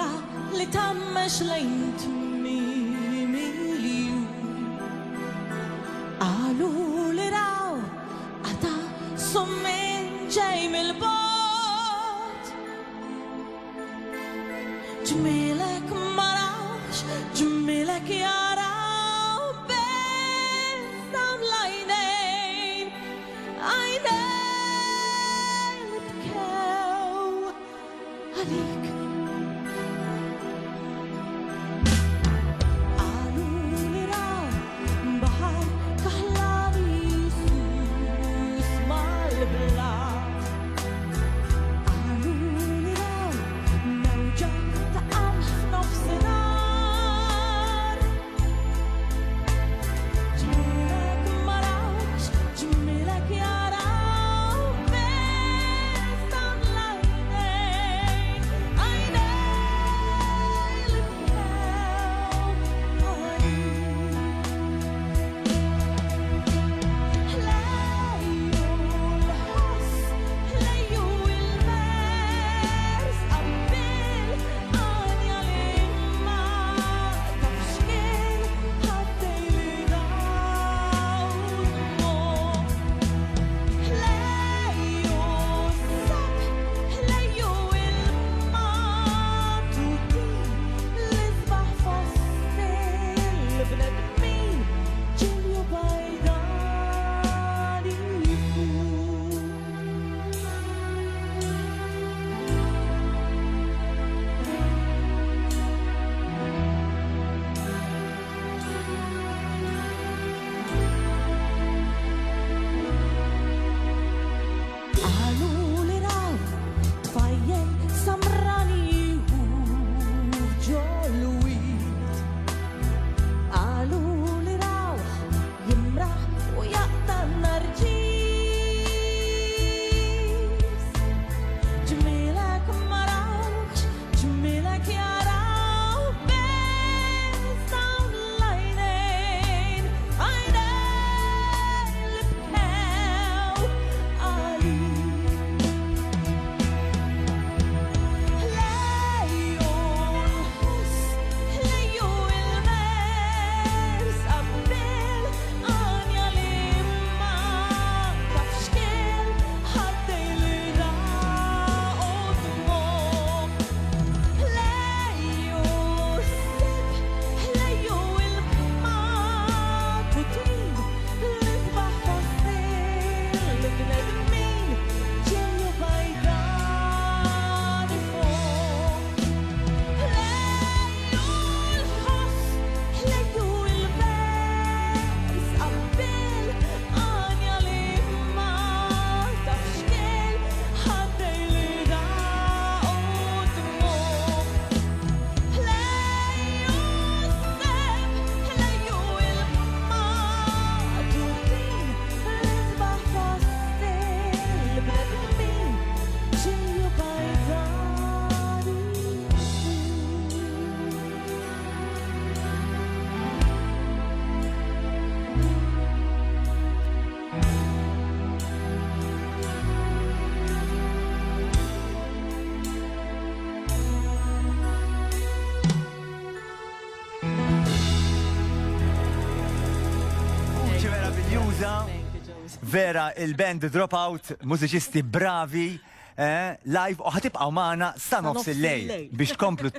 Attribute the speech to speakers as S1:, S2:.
S1: Mara li tammex lejn milju Għalu li raw għata sommin ġej mill-bot Ġmilek marawx, ġmilek jaraw Bezzam lajnejn, għajnejn bkew għalik Għalu li raw bahar kaħlani sus mal-blat Għalu li raw mewġa ta' qamħ f'nofsinhar Ġmilek marawx, ġmilek jaraw Bezzam lajnejn, għajnejn li bkew Ħlejju l-ħoss, ħlejju il-vers Qabbil għanja l-imma Taf xkien ħaddej li daw dmugħ Ħlejju s-sab, ħlejju il-mat U din li sbaħ fost il-bnedmin ġilju bajdani Għalu li raw tfajjen samrani u ġolwit Għalu li raw jimraħ u jaqta narġis Ġmilek marawx, ġmilek jaraw Bezzam lajnejn, għajnejn li bkew għalik Ħlejju l-ħoss, ħlejju il-vers Qabbil għanja l-imma Taf xkien ħaddej li daw dmugħ Ħlejju s-sib, ħlejju il-mat U din li sbaħ fost il-bnedmin ġilju bajdani fuq Ħlejju l-ħoss, ħlejju il-vers Qabbil għanja l-imma Taf xkien ħaddej li daw dmugħ Ħlejju s-seb, ħlejju il-mat U din li sbaħ fost il-bnedmin ġilju bajdani
S2: Voce meravigliosa, vera il-band Dropout, mużiċisti bravi, live u ħatibqgħu magħna sa nofs il-lejl biex tkomplu